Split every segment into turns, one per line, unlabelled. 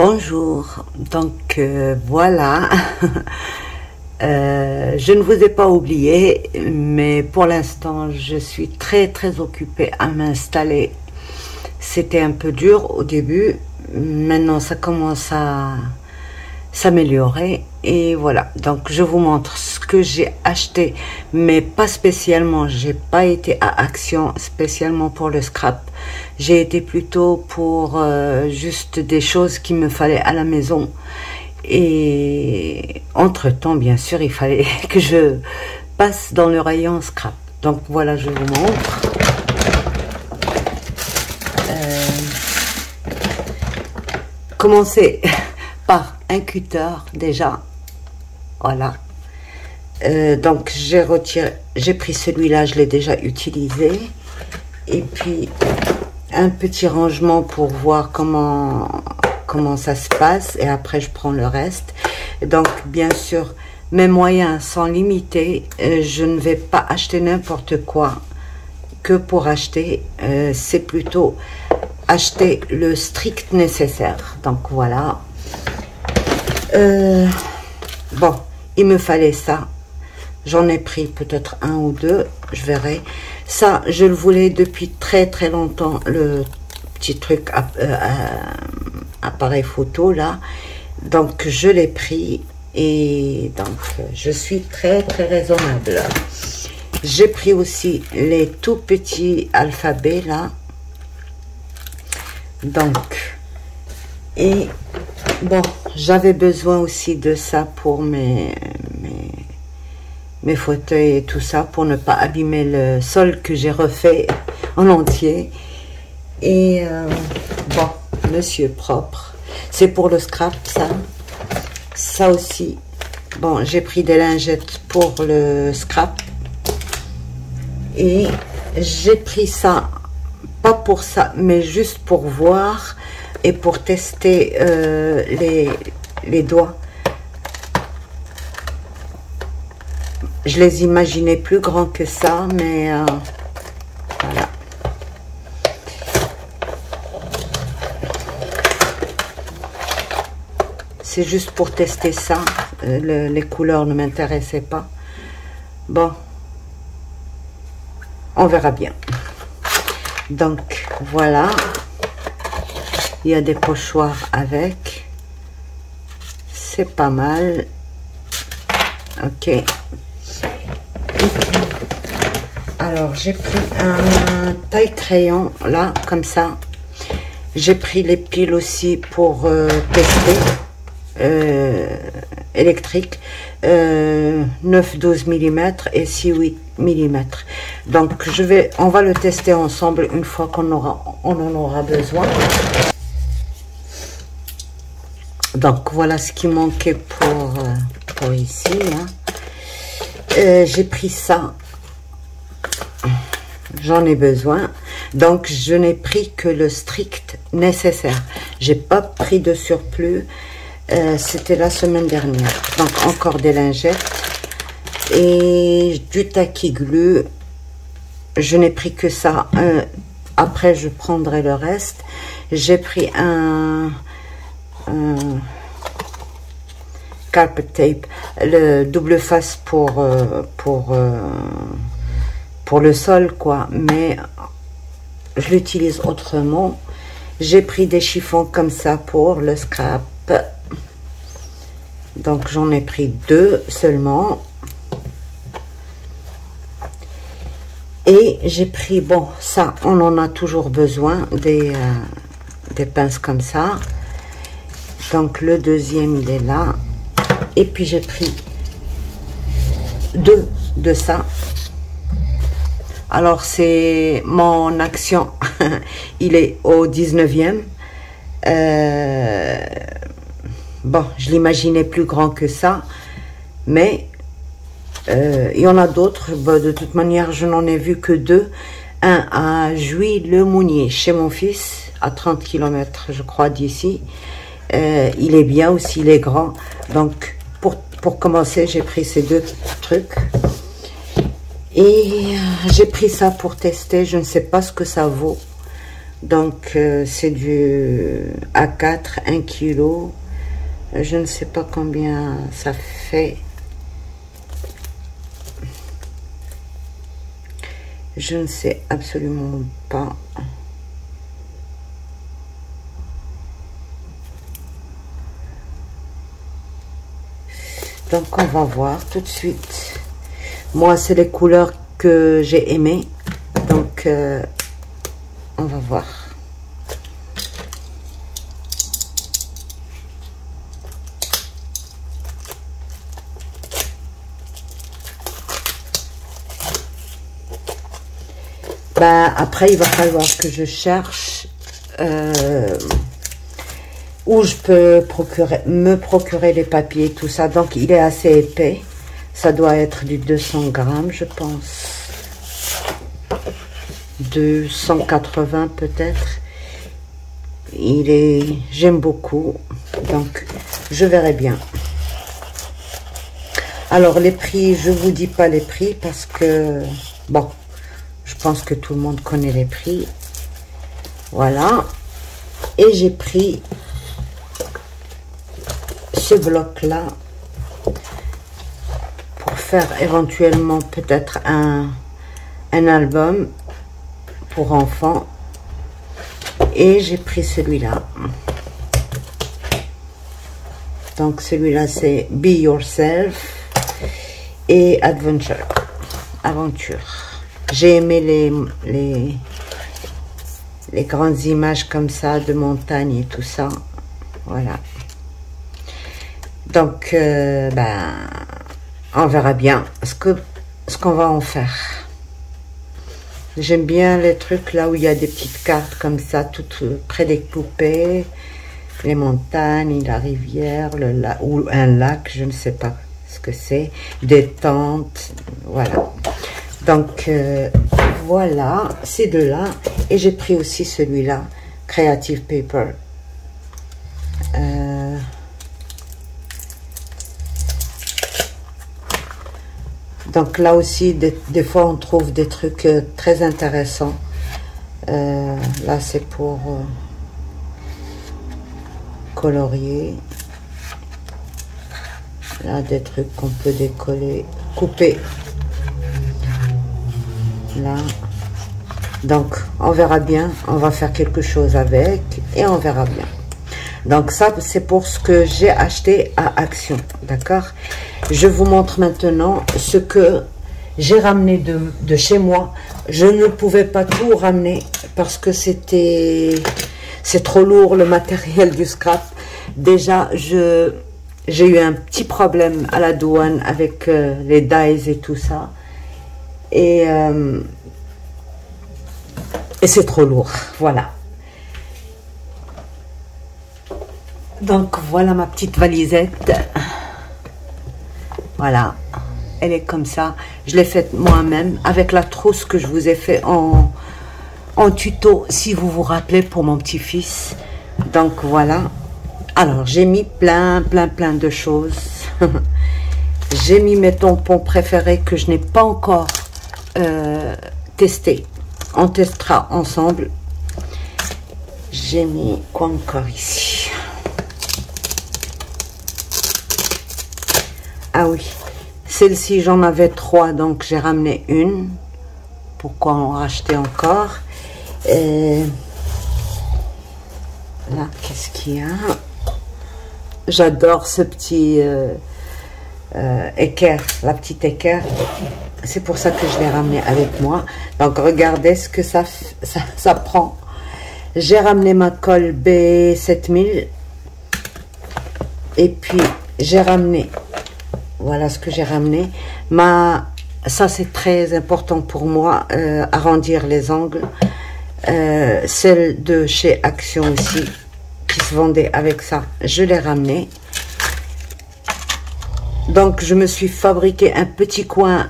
Bonjour, donc voilà, je ne vous ai pas oublié, mais pour l'instant je suis très occupée à m'installer. C'était un peu dur au début, maintenant ça commence à s'améliorer et voilà, donc je vous montre ce que j'ai acheté, mais pas spécialement, j'ai pas été à Action spécialement pour le scrap, j'ai été plutôt pour juste des choses qu'il me fallait à la maison. Et entre temps bien sûr il fallait que je passe dans le rayon scrap, donc voilà, je vous montre. Commencer par un cutter déjà, voilà. Donc j'ai pris celui-là, je l'ai déjà utilisé, et puis un petit rangement pour voir comment ça se passe, et après je prends le reste. Donc bien sûr mes moyens sont limités, je ne vais pas acheter n'importe quoi que pour acheter, c'est plutôt acheter le strict nécessaire. Donc voilà, bon, il me fallait ça, j'en ai pris peut-être un ou deux, je verrai. Ça je le voulais depuis très longtemps, le petit truc appareil photo là, donc je l'ai pris, et donc je suis très raisonnable. J'ai pris aussi les tout petits alphabets là, donc, et bon, j'avais besoin aussi de ça pour mes fauteuils et tout ça, pour ne pas abîmer le sol que j'ai refait en entier. Et bon, monsieur propre, c'est pour le scrap ça aussi. Bon, j'ai pris des lingettes pour le scrap, et j'ai pris ça pas pour ça, mais juste pour voir et pour tester les doigts. Je les imaginais plus grands que ça, mais voilà. C'est juste pour tester ça. Les couleurs ne m'intéressaient pas. Bon, on verra bien. Donc voilà, il y a des pochoirs avec, c'est pas mal. Ok, alors j'ai pris un taille crayon là, comme ça. J'ai pris les piles aussi pour tester, électrique, 9-12 mm et 6-8 mm. Donc on va le tester ensemble une fois qu'on en aura besoin. Donc voilà ce qui manquait pour ici, hein. J'ai pris ça, j'en ai besoin, donc je n'ai pris que le strict nécessaire, j'ai pas pris de surplus. C'était la semaine dernière. Donc encore des lingettes et du tacky glue. Je n'ai pris que ça. Après je prendrai le reste. J'ai pris un carpet tape, le double face pour le sol quoi, mais je l'utilise autrement. J'ai pris des chiffons comme ça pour le scrap. Donc j'en ai pris 2 seulement, et j'ai pris, bon, ça on en a toujours besoin, des pinces comme ça. Donc le deuxième il est là, et puis j'ai pris 2 de ça. Alors c'est mon Action il est au 19e. Bon, je l'imaginais plus grand que ça, mais il y en a d'autres. Bon, de toute manière, je n'en ai vu que 2. Un à Jouy-le-Mounier, chez mon fils, à 30 km, je crois, d'ici. Il est bien aussi, il est grand. Donc, pour commencer, j'ai pris ces 2 trucs. Et j'ai pris ça pour tester. Je ne sais pas ce que ça vaut. Donc c'est du A4, 1 kg. Je ne sais pas combien ça fait. Je ne sais absolument pas. Donc on va voir tout de suite. Moi c'est les couleurs que j'ai aimées. Donc on va voir. Ben, après, il va falloir que je cherche où je peux me procurer les papiers, tout ça. Donc, il est assez épais. Ça doit être du 200 grammes, je pense. 280 peut-être. J'aime beaucoup. Donc, je verrai bien. Alors, les prix, je vous dis pas les prix parce que, bon... Je pense que tout le monde connaît les prix. Voilà. Et j'ai pris ce bloc-là pour faire éventuellement peut-être un album pour enfants. Et j'ai pris celui-là. Donc celui-là c'est Be Yourself et Aventure. J'ai aimé les grandes images comme ça, de montagne et tout ça. Voilà. Donc, ben, on verra bien ce qu'on va en faire. J'aime bien les trucs là où il y a des petites cartes comme ça, toutes près des poupées. Les montagnes, la rivière, ou un lac, je ne sais pas ce que c'est. Des tentes, voilà. Donc, voilà, ces deux-là. Et j'ai pris aussi celui-là, Creative Paper. Donc, là aussi, des fois, on trouve des trucs très intéressants. Là, c'est pour colorier. Là, des trucs qu'on peut décoller, couper. Là, donc on verra bien, on va faire quelque chose avec et on verra bien. Donc ça c'est pour ce que j'ai acheté à Action, d'accord. Je vous montre maintenant ce que j'ai ramené de chez moi. Je ne pouvais pas tout ramener parce que c'est trop lourd, le matériel du scrap. Déjà j'ai eu un petit problème à la douane avec les dies et tout ça. Et c'est trop lourd, voilà. Donc voilà ma petite valisette. Voilà, elle est comme ça. Je l'ai faite moi-même avec la trousse que je vous ai fait en tuto, si vous vous rappelez, pour mon petit-fils. Donc voilà. Alors j'ai mis plein de choses. J'ai mis mes tampons préférés que je n'ai pas encore testé. On testera ensemble. J'ai mis quoi encore ici? Ah oui, celle-ci j'en avais 3, donc j'ai ramené une. Pourquoi en racheter encore? Et là, qu'est-ce qu'il y a? J'adore ce petit équerre, la petite équerre. C'est pour ça que je l'ai ramené avec moi. Donc regardez ce que ça prend. J'ai ramené ma colle B7000. Et puis j'ai ramené, voilà ce que j'ai ramené. Ça c'est très important pour moi, arrondir les angles. Celle de chez Action aussi, qui se vendait avec ça, je l'ai ramené. Donc je me suis fabriqué un petit coin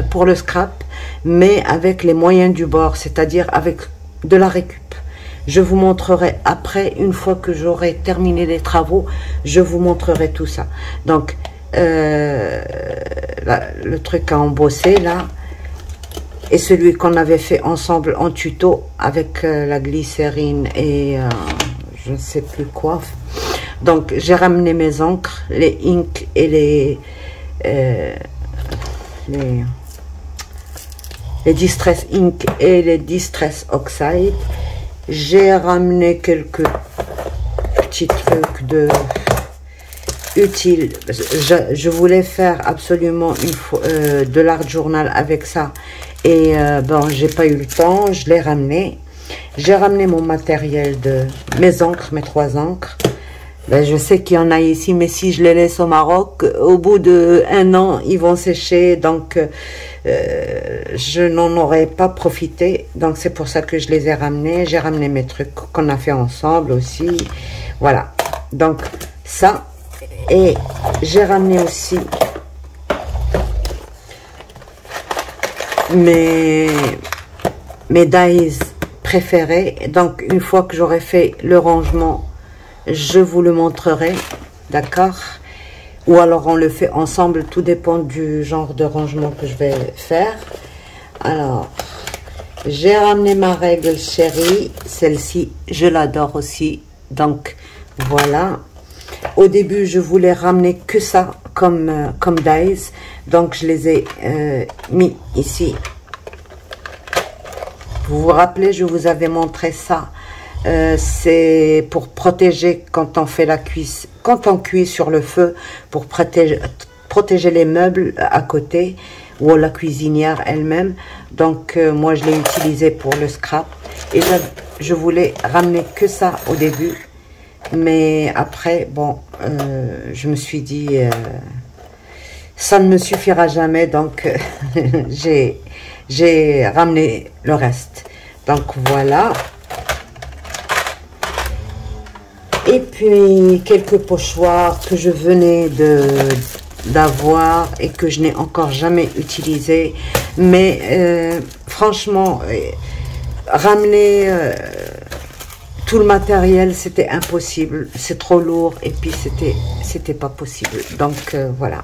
pour le scrap, mais avec les moyens du bord, c'est-à-dire avec de la récup. Je vous montrerai après, une fois que j'aurai terminé les travaux, je vous montrerai tout ça. Donc le truc à embosser là, et celui qu'on avait fait ensemble en tuto avec la glycérine et je ne sais plus quoi. Donc j'ai ramené mes encres, les inks et les Distress Ink et les Distress Oxide. J'ai ramené quelques petits trucs utiles. Je voulais faire absolument de l'art journal avec ça. Et bon, j'ai pas eu le temps, je l'ai ramené. J'ai ramené mon matériel de mes encres, mes 3 encres. Ben, je sais qu'il y en a ici, mais si je les laisse au Maroc, au bout d'1 an, ils vont sécher. Donc, je n'en aurais pas profité. Donc, c'est pour ça que je les ai ramenés. J'ai ramené mes trucs qu'on a fait ensemble aussi. Voilà. Donc, ça. Et j'ai ramené aussi mes dies préférés. Donc, une fois que j'aurai fait le rangement, je vous le montrerai, d'accord? Ou alors on le fait ensemble, tout dépend du genre de rangement que je vais faire. Alors, j'ai ramené ma règle chérie, celle-ci, je l'adore aussi. Donc, voilà. Au début, je voulais ramener que ça comme dies. Donc, je les ai mis ici. Vous vous rappelez, je vous avais montré ça. C'est pour protéger quand on fait la cuisse, quand on cuit sur le feu, pour protéger les meubles à côté ou la cuisinière elle-même. Donc moi je l'ai utilisé pour le scrap et je voulais ramener que ça au début, mais après bon je me suis dit ça ne me suffira jamais, donc j'ai ramené le reste. Donc voilà. Et puis quelques pochoirs que je venais d'avoir et que je n'ai encore jamais utilisé. Mais franchement, ramener tout le matériel, c'était impossible. C'est trop lourd et puis c'était pas possible. Donc voilà.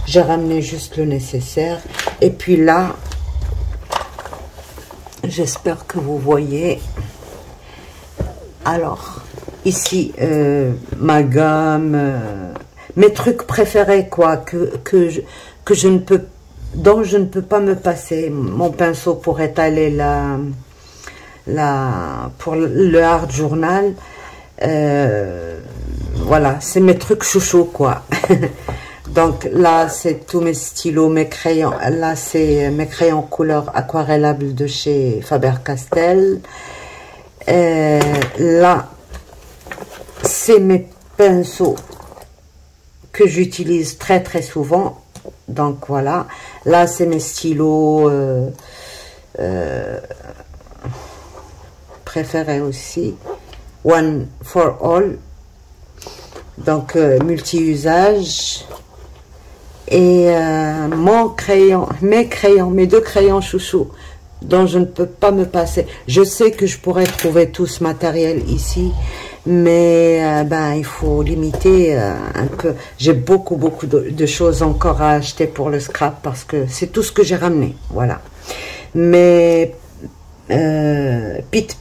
J'ai ramené juste le nécessaire. Et puis là, j'espère que vous voyez. Alors, ici, ma gomme, mes trucs préférés, quoi, dont je ne peux pas me passer. Mon pinceau pour étaler pour le art journal. Voilà, c'est mes trucs chouchous, quoi. Donc là, c'est tous mes stylos, mes crayons. Là, c'est mes crayons couleur aquarellables de chez Faber-Castell. Là, c'est mes pinceaux que j'utilise très très souvent. Donc voilà. Là, c'est mes stylos préférés aussi. One for all. Donc multi-usage. Et mes 2 crayons chouchous dont je ne peux pas me passer. Je sais que je pourrais trouver tout ce matériel ici, mais ben, il faut limiter un peu. J'ai beaucoup de choses encore à acheter pour le scrap parce que c'est tout ce que j'ai ramené. Voilà. Mais Pit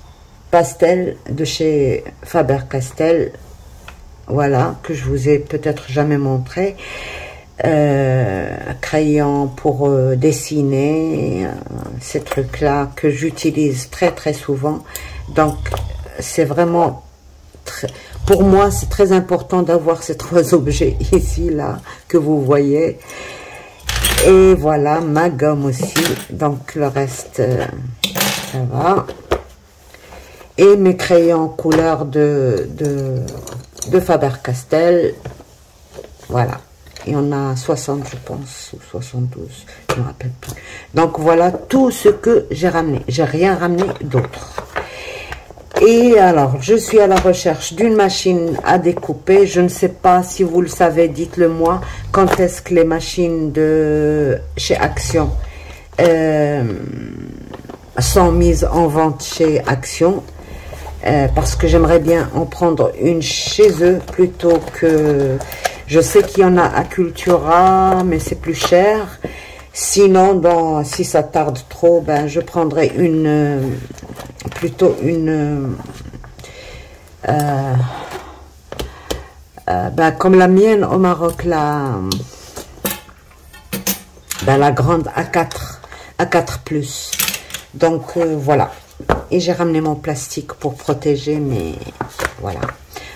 Pastel de chez Faber-Castell, voilà, que je vous ai peut-être jamais montré. Crayon pour dessiner, ces trucs là que j'utilise très très souvent. Donc c'est vraiment pour moi c'est très important d'avoir ces 3 objets ici là que vous voyez. Et voilà ma gomme aussi, donc le reste ça va. Et mes crayons couleur de Faber-Castell, voilà. Il y en a 60, je pense, ou 72, je ne me rappelle plus. Donc, voilà tout ce que j'ai ramené. J'ai rien ramené d'autre. Et alors, je suis à la recherche d'une machine à découper. Je ne sais pas si vous le savez, dites-le moi. Quand est-ce que les machines de chez Action sont mises en vente chez Action? Parce que j'aimerais bien en prendre une chez eux plutôt que... Je sais qu'il y en a à Cultura, mais c'est plus cher. Sinon, bon, si ça tarde trop, ben, je prendrai plutôt une, ben, comme la mienne au Maroc, ben, la grande A4 plus. Donc, voilà. Et j'ai ramené mon plastique pour protéger, mais voilà.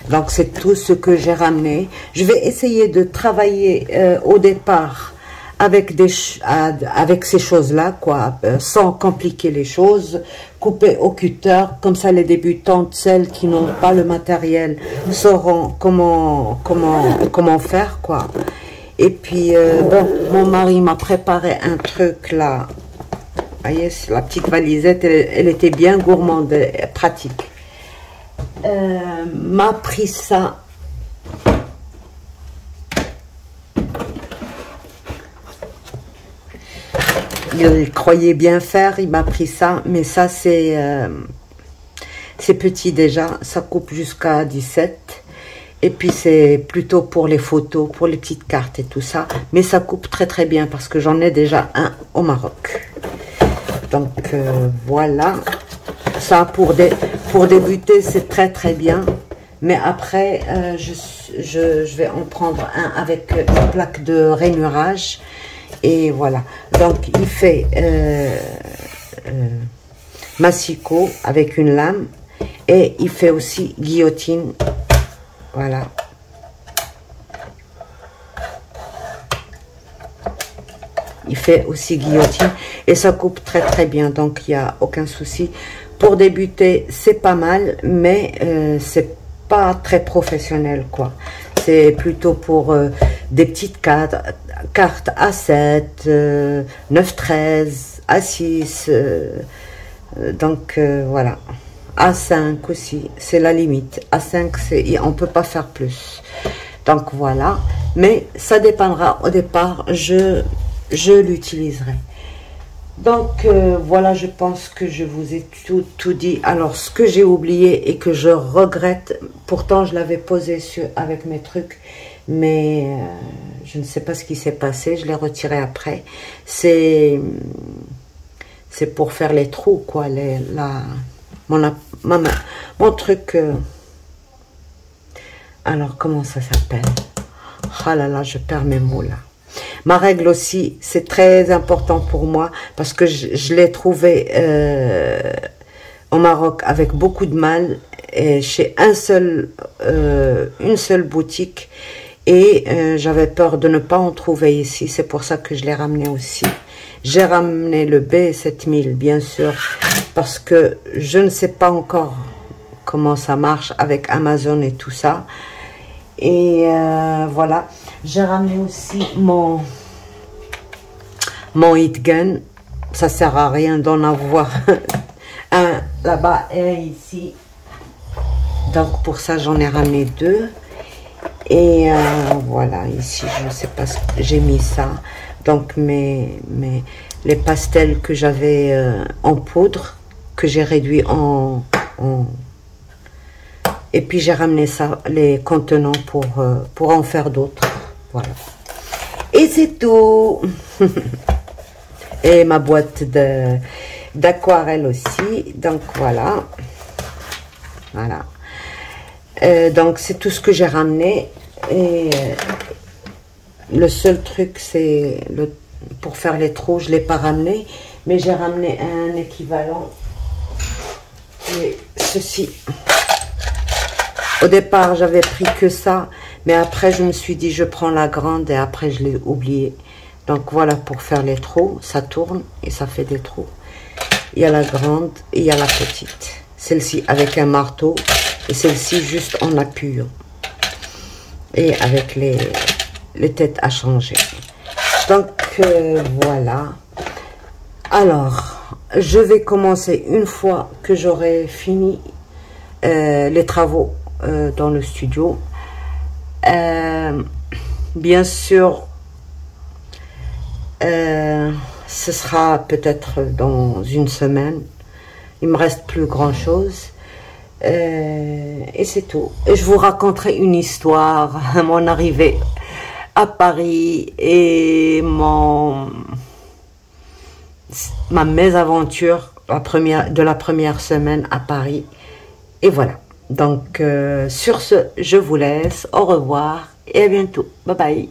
Donc, c'est tout ce que j'ai ramené. Je vais essayer de travailler au départ avec ces choses-là, quoi, sans compliquer les choses, couper au cutter, comme ça les débutantes, celles qui n'ont pas le matériel, sauront comment faire, quoi. Et puis, bon, mon mari m'a préparé un truc, là. Vous voyez, la petite valisette, elle était bien gourmande, pratique. M'a pris ça. Il croyait bien faire, il m'a pris ça, mais ça c'est petit déjà, ça coupe jusqu'à 17. Et puis c'est plutôt pour les photos, pour les petites cartes et tout ça. Mais ça coupe très très bien parce que j'en ai déjà un au Maroc. Donc voilà, ça pour débuter c'est très très bien. Mais après je vais en prendre un avec une plaque de rainurage. Et voilà, donc il fait massicot avec une lame et il fait aussi guillotine. Voilà. Il fait aussi guillotine et ça coupe très très bien, donc il n'y a aucun souci. Pour débuter, c'est pas mal, mais c'est pas très professionnel, quoi. C'est plutôt pour des petites cartes A7, 9-13, A6, donc voilà. A5 aussi, c'est la limite. A5, on ne peut pas faire plus. Donc voilà, mais ça dépendra au départ, je l'utiliserai. Donc voilà, je pense que je vous ai tout dit. Alors ce que j'ai oublié et que je regrette, pourtant je l'avais posé avec mes trucs, mais je ne sais pas ce qui s'est passé, je l'ai retiré après. C'est pour faire les trous, quoi, mon truc. Alors comment ça s'appelle? Oh là là, je perds mes mots là. Ma règle aussi, c'est très important pour moi parce que je l'ai trouvé au Maroc avec beaucoup de mal et chez une seule boutique et j'avais peur de ne pas en trouver ici. C'est pour ça que je l'ai ramené aussi. J'ai ramené le B7000 bien sûr parce que je ne sais pas encore comment ça marche avec Amazon et tout ça. Et voilà. J'ai ramené aussi mon heat gun. Ça sert à rien d'en avoir un là-bas et un ici. Donc pour ça j'en ai ramené deux. Et voilà, ici je ne sais pas ce que j'ai mis ça. Donc les pastels que j'avais en poudre, que j'ai réduit et puis j'ai ramené ça, les contenants pour en faire d'autres. Voilà. Et c'est tout. Et ma boîte d'aquarelle aussi. Donc voilà. Voilà. Donc c'est tout ce que j'ai ramené. Et le seul truc, c'est pour faire les trous, je ne l'ai pas ramené. Mais j'ai ramené un équivalent. Et ceci. Au départ, j'avais pris que ça, mais après, je me suis dit, je prends la grande et après, je l'ai oublié. Donc, voilà, pour faire les trous, ça tourne et ça fait des trous. Il y a la grande et il y a la petite. Celle-ci avec un marteau et celle-ci juste en appuyant. Et avec les têtes à changer. Donc, voilà. Alors, je vais commencer une fois que j'aurai fini les travaux dans le studio. Bien sûr, ce sera peut-être dans une semaine. Il me reste plus grand chose et c'est tout. Et je vous raconterai une histoire, mon arrivée à Paris et mon ma mésaventure de la première semaine à Paris. Et voilà. Donc, sur ce, je vous laisse. Au revoir et à bientôt. Bye bye.